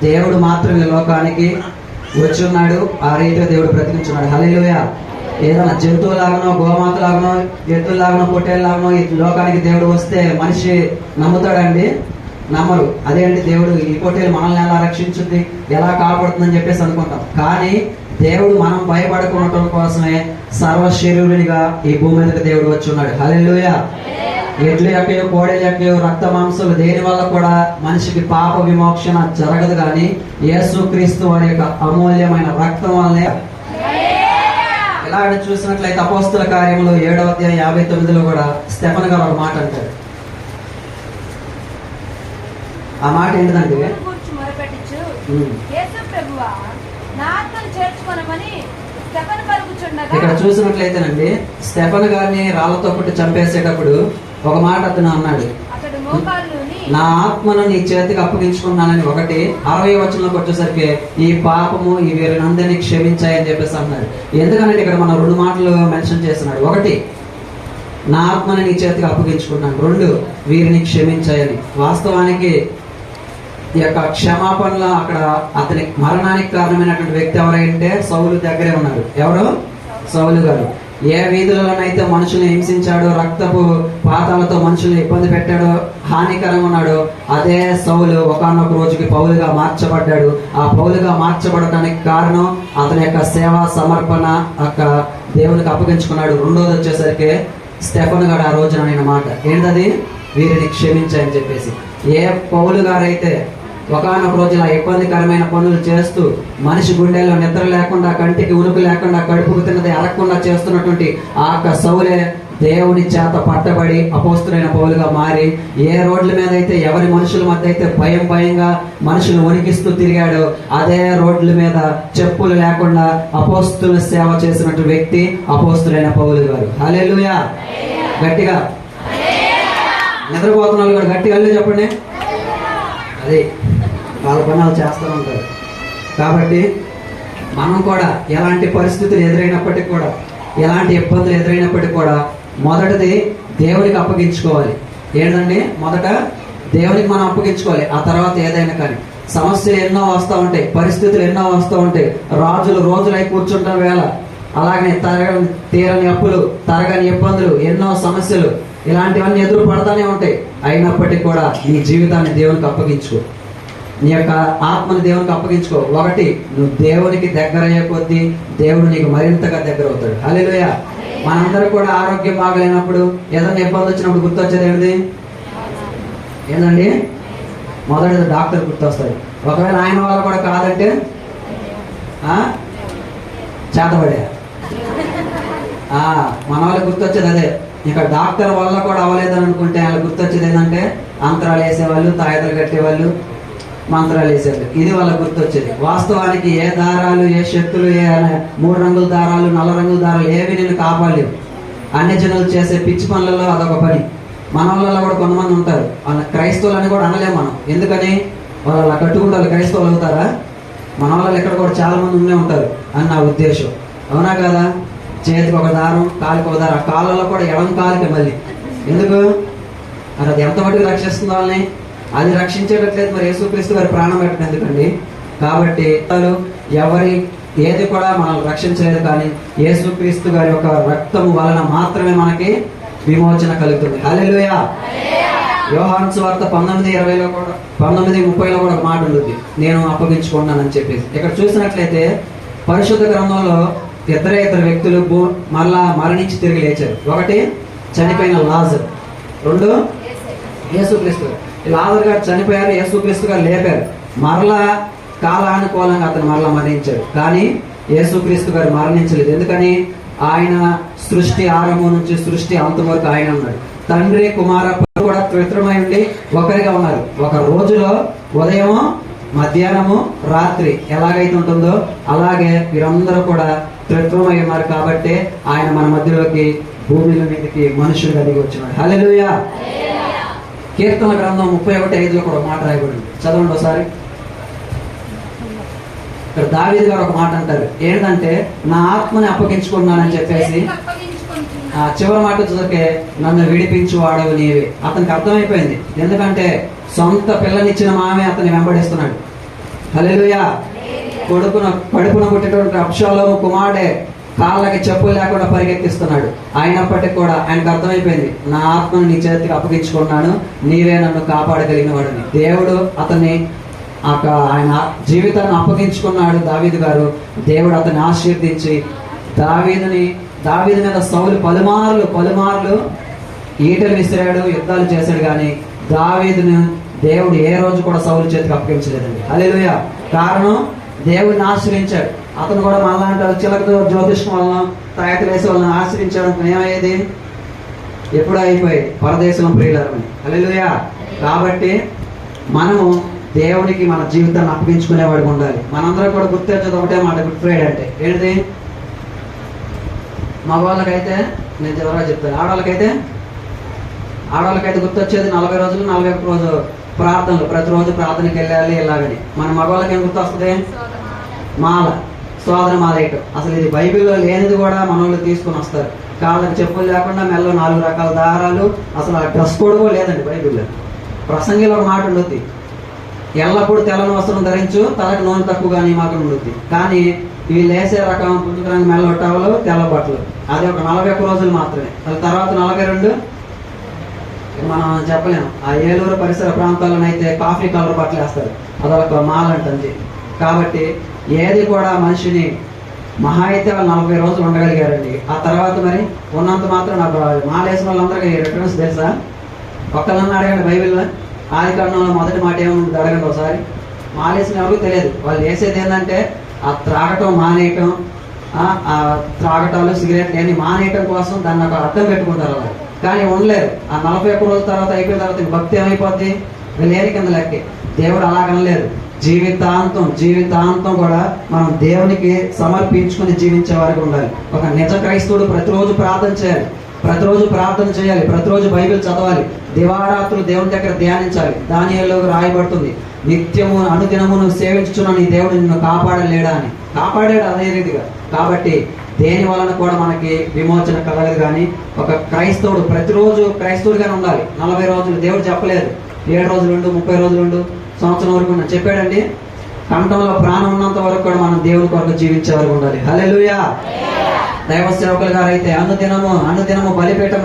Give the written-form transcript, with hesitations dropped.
దేవుడు మాత్రమే లోకానికి వచ్చి ఉన్నాడు. ఆ రీతిగా దేవుడు బ్రతికించున్నాడు. హల్లెలూయా. ఏదైనా జంతువులాగనో, గోమాతలాగనో, ఎద్దులాగనో, పొట్టేలాగనో ఈ లోకానికి దేవుడు వస్తే మనిషి నమ్ముతాడండి? నమ్మరు. అదేంటి దేవుడు ఈ పొట్టేలు మనల్ని ఎలా రక్షించుద్ది, ఎలా కాపాడుతుందని చెప్పేసి అనుకుంటాం. కానీ దేవుడు మనం భయపడకుండా కోసమే సర్వశరీరునిగా ఈ భూమి మీదకి దేవుడు వచ్చి ఉన్నాడు. హల్లెలూయా. ఎడ్లు ఎక్కయో, కోడెలు ఎక్కయో, రక్త మాంసాలు దేని వల్ల కూడా మనిషికి పాప విమోక్షణ జరగదు. కానీ యేసుక్రీస్తు వారి యొక్క అమూల్యమైన రక్తం వల్లనే. ఇలాగ చూసినట్లయితే అపోస్తుల కార్యములు 7వ అధ్యాయం 59లో కూడా స్టెఫెను గారు ఒక మాట అంటారు. ఆ మాట ఏంటంటే, ఇక్కడ చూసినట్లయితేనండి, స్టెఫెను గారిని రాళ్లతో కొట్టి చంపేసేటప్పుడు ఒక మాట అతను అన్నాడు, నా ఆత్మను నీ చేతికి అప్పగించుకున్నానని. 60వ వచనంలోకి వచ్చేసరికి ఈ పాపము ఈ వీరినందరినీ క్షమించాయని చెప్పేసి అన్నాడు. ఎందుకంటే ఇక్కడ మనం 2 మాటలు మెన్షన్ చేస్తున్నాడు. 1, నా ఆత్మను నీ చేతికి అప్పగించుకున్నాను. 2, వీరిని క్షమించాయని. వాస్తవానికి ఈ యొక్క క్షమాపణలో అక్కడ అతని మరణానికి కారణమైనటువంటి వ్యక్తి ఎవరంటే సౌలు దగ్గరే ఉన్నారు. ఎవరు? సౌలు గారు. ఏ వీధులలోనైతే మనుషుల్ని హింసించాడో, రక్తపు పాతాలతో మనుషుల్ని ఇబ్బంది పెట్టాడో, హానికరంగా ఉన్నాడో, అదే సౌలు ఒకానొక రోజుకి పౌలుగా మార్చబడ్డాడు. ఆ పౌలుగా మార్చబడటానికి కారణం అతని యొక్క సేవా సమర్పణ యొక్క దేవునికి అప్పగించుకున్నాడు. 2వది వచ్చేసరికి స్టెఫెను గారు ఆ రోజున ఆయన మాట ఏంటది? వీరిని క్షమించాయని చెప్పేసి. ఏ పౌలు గారైతే ఒకనొక రోజు ఇలా ఇబ్బందికరమైన పనులు చేస్తూ మనిషి గుండెల్లో నిద్ర లేకుండా, కంటికి ఉనుకు లేకుండా, కడుపుకు తిన్నది అరగకుండా చేస్తున్నటువంటి ఆ సౌలే దేవుని చేత పట్టబడి అపోస్తులైన పౌలుగా మారి, ఏ రోడ్ల మీద అయితే ఎవరి మనుషుల మధ్య అయితే భయంగా మనుషులు వణికిస్తూ తిరిగాడో, అదే రోడ్ల మీద చెప్పులు లేకుండా అపోస్తుల సేవ చేసినటువంటి వ్యక్తి అపోస్తులైన పౌలు గారు. హల్లెలూయా. గట్టిగా నిద్రపోతున్న వాళ్ళు కూడా గట్టిగా అల్లు చెప్పండి. అదే వాళ్ళ పని వాళ్ళు చేస్తూ ఉంటారు. కాబట్టి మనం కూడా ఎలాంటి పరిస్థితులు ఎదురైనప్పటికీ కూడా, ఎలాంటి ఇబ్బందులు ఎదురైనప్పటికీ కూడా మొదటిది దేవునికి అప్పగించుకోవాలి. ఏంటండి? మొదట దేవునికి మనం అప్పగించుకోవాలి. ఆ తర్వాత ఏదైనా కానీ సమస్యలు ఎన్నో వస్తూ ఉంటాయి, పరిస్థితులు ఎన్నో వస్తూ ఉంటాయి. రోజులై కూర్చుంటాం వేళ, అలాగనే తీరని అప్పులు, తరగని ఇబ్బందులు, ఎన్నో సమస్యలు, ఇలాంటివన్నీ ఎదురు పడతానే ఉంటాయి. అయినప్పటికీ కూడా నీ జీవితాన్ని దేవునికి అప్పగించుకో, నీ యొక్క ఆత్మని దేవునికి అప్పగించుకో. 1, నువ్వు దేవునికి దగ్గర అయ్యే కొద్దీ దేవుడు నీకు మరింతగా దగ్గర అవుతాడు. హల్లెలూయా. మనందరూ కూడా ఆరోగ్యం బాగలేనప్పుడు, ఏదైనా ఇబ్బంది వచ్చినప్పుడు గుర్తొచ్చేది ఏంటండి? మొదటిది డాక్టర్ గుర్తొస్తాడు. ఒకవేళ ఆయన వల్ల కూడా కాదంటే చేతబడే మన వాళ్ళకి గుర్తొచ్చేది అదే. ఇక డాక్టర్ వల్ల కూడా అవ్వలేదని అనుకుంటే వాళ్ళకి గుర్తొచ్చేది ఏంటంటే అంతరాలు వేసేవాళ్ళు, తాయతలు కట్టేవాళ్ళు, మంత్రాలు వేసేవాళ్ళు. ఇది వాళ్ళకి గుర్తొచ్చేది. వాస్తవానికి ఏ దారాలు, ఏ శక్తులు, ఏ 3 రంగుల దారాలు, 4 రంగుల దారాలు ఏవి నేను కాపాడలేవు. అన్ని జనులు చేసే పిచ్చి పనులలో అదొక పని. మన వాళ్ళలో కూడా కొంతమంది ఉంటారు, వాళ్ళ క్రైస్తవులని కూడా అనలేము మనం. ఎందుకని? వాళ్ళు అలా కట్టుకుంటే వాళ్ళు క్రైస్తవులు అవుతారా? మన వాళ్ళు ఇక్కడ కూడా చాలా మంది ఉండే ఉంటారు అని నా ఉద్దేశం. అవునా కదా? చేతికి ఒక దారం, కాలికి ఒక దారం. కాళ్ళలో కూడా ఎడం కాలికి మళ్ళీ ఎందుకు? అది ఎంత మటుకు రక్షిస్తుంది వాళ్ళని? అది రక్షించేటట్లేదు. మరి యేసుక్రీస్తు గారి ప్రాణం పెట్టడం ఎందుకండి? కాబట్టి ఎవరి ఏది కూడా మనల్ని రక్షించలేదు. కానీ యేసుక్రీస్తు గారి యొక్క రక్తము వలన మాత్రమే మనకి విమోచన కలుగుతుంది. హల్లెలూయా. యోహాను సువార్త 19:20లో కూడా 19:30లో కూడా ఒక మాట ఉంటుంది, నేను అప్పగించుకున్నానని చెప్పేసి. ఇక్కడ చూసినట్లయితే పరిశుద్ధ గ్రంథంలో ఇద్దరు వ్యక్తులు మరలా మరణించి తిరిగి లేచారు. 1, చనిపోయిన లాజరు. 2, యేసుక్రీస్తు. లాజరు గారు చనిపోయారు, యేసుక్రీస్తు గారు లేపారు. మరలా కాలానుకూలంగా అతను మరలా మరణించాడు. కానీ యేసుక్రీస్తు గారు మరణించలేదు. ఎందుకని? ఆయన సృష్టి ఆరంభం నుంచి సృష్టి అంతం వరకు ఆయన ఉన్నాడు. తండ్రి, కుమార కూడా త్రిత్వమై ఉండి ఒకరిగా ఉన్నారు. ఒక రోజులో ఉదయము, మధ్యాహ్నము, రాత్రి ఎలాగైతే ఉంటుందో అలాగే వీరందరూ కూడా త్రిత్వమై ఉన్నారు. కాబట్టి ఆయన మన మధ్యలోకి, భూమిలో మీదకి మనుషులుగా దిగి వచ్చినాడు. హల్లెలూయా. కీర్తన గ్రంథం 31:5లో కూడా మాట రాయబడింది. చదవండి ఒకసారి. ఇక్కడ దావీదు గారు ఒక మాట అంటారు. ఏంటంటే, నా ఆత్మని అప్పగించుకున్నానని చెప్పేసి చివరి మాట చూసరికి నన్ను విడిపించు వాడవు నీవే. అతనికి అర్థమైపోయింది. ఎందుకంటే సొంత పిల్లనిచ్చిన మామే అతన్ని వెంబడిస్తున్నాడు. హల్లెలూయా. కడుపున పుట్టినటువంటి అబ్షాలోము కుమారుడే కాళ్ళకి చెప్పులు లేకుండా పరిగెత్తిస్తున్నాడు. అయినప్పటికీ కూడా ఆయనకు అర్థమైపోయింది, నా ఆత్మను నీ చేతికి అప్పగించుకున్నాను, నీవే నన్ను కాపాడగలిగిన వాడిని. దేవుడు అతన్ని ఆయన జీవితాన్ని అప్పగించుకున్నాడు. దావీదు గారు, దేవుడు అతన్ని ఆశీర్వదించి దావీదు మీద సౌలు పలుమార్లు ఈటలు విసిరాడు, యుద్ధాలు చేశాడు. కానీ దావీదును దేవుడు ఏ రోజు కూడా సౌలు చేతికి అప్పగించలేదండి. హల్లెలూయా. కారణం, దేవుడిని ఆశ్రయించాడు. అతను కూడా మళ్ళా చిలకతో జ్యోతిష్యం వలన తాయతలు వేసే వాళ్ళని ఆశ్రయించడం ఏమయ్యేది, ఎప్పుడూ అయిపోయేది పరదేశం ప్రియులరని. హల్లెలూయా. కాబట్టి మనము దేవునికి మన జీవితాన్ని అప్పగించుకునేవాడికి ఉండాలి. మనందరం కూడా గుర్తించేది ఒకటే మాట, గుడ్ ఫ్రైడే అంటే ఏంటిది? మగవాళ్ళకైతే నేను చివరిగా చెప్తాను, ఆడవాళ్ళకైతే గుర్తొచ్చేది 40 రోజులు 41 రోజు ప్రార్థనలు, ప్రతిరోజు ప్రార్థనకి వెళ్ళాలి ఇలాగని. మన మగవాళ్ళకి ఏం గుర్తొస్తుంది? మాల, సోదర మాల వేయటం. అసలు ఇది బైబిల్లో లేనిది కూడా మన వాళ్ళు తీసుకుని వస్తారు. కాళ్ళకి చెప్పులు లేకుండా మెల్లో 4 రకాల దారాలు, అసలు ఆ డ్రెస్ కోడ్ కూడా లేదండి బైబిల్లో. ప్రసంగిలో ఒక మాట ఉండొద్ది, ఎల్లప్పుడూ తెల్లని వస్త్రం ధరించు, తలకు నూనె తక్కువగా నీ మాత్రం ఉండొద్ది. కానీ వీళ్ళు వేసే రకం పుంజుకు రంగు మెల్ల టవలు, తెల్ల బట్టలు, అది ఒక 41 రోజులు మాత్రమే. అది తర్వాత 42 మనం చెప్పలేము. ఆ ఏలూరు పరిసర ప్రాంతాలను అయితే కాఫీ కలర్ బట్టలు వేస్తారు, అదొక మాల అంటుంది. కాబట్టి ఏది కూడా మనిషిని మహా అయితే వాళ్ళు 40 రోజులు ఉండగలిగారండి. ఆ తర్వాత మరి ఉన్నంత మాత్రం నాకు మాలేసిన వాళ్ళందరికీ రిటర్న్స్ తెలుసా? ఒక్కళ్ళన్నా అడగండి, బైబిల్లో ఆదికాండంలో మొదటి మాట ఏముంటుంది అడగండి ఒకసారి. మాలేసిన ఎవరికి తెలియదు. వాళ్ళు వేసేది ఏంటంటే ఆ త్రాగటం మానేయటం, ఆ త్రాగటాలు సిగరెట్లు అన్ని మానేయటం కోసం దాన్ని ఒక అర్థం పెట్టుకుంటారు వాళ్ళు. కానీ ఉండలేరు. ఆ 41 రోజుల తర్వాత అయిపోయిన తర్వాత భక్తి ఏమైపోద్ది? లేని కింద లెక్కే. దేవుడు అలాగనలేదు. జీవితాంతం కూడా మనం దేవునికి సమర్పించుకుని జీవించే వారికి ఉండాలి. ఒక నిజ క్రైస్తవుడు ప్రతిరోజు ప్రార్థన చేయాలి, ప్రతిరోజు బైబిల్ చదవాలి, దివారాత్రులు దేవుని దగ్గర ధ్యానించాలి. దానియేలులో రాయబడుతుంది, నిత్యము అనుదినము నువ్వు సేవించుచున్న నీ దేవుడు నిన్ను కాపాడలేడా అని. కాపాడాడు అదే రీతిగా. కాబట్టి దేని వలన కూడా మనకి విమోచన కలగదు. కానీ ఒక క్రైస్తవుడు ప్రతిరోజు క్రైస్తవుడిగానే ఉండాలి. 40 రోజులు దేవుడు చెప్పలేదు, 7 రోజులు ఉండు, 30 రోజులు ఉండు, సంవత్సరం వరకు చెప్పాడండి. కంఠంలో ప్రాణం ఉన్నంత వరకు కూడా మనం దేవుని కొరకు జీవించే వరకు ఉండాలి. హల్లెలూయా. దైవ సేవకులు గారు అయితే అనుదినము బలిపీఠం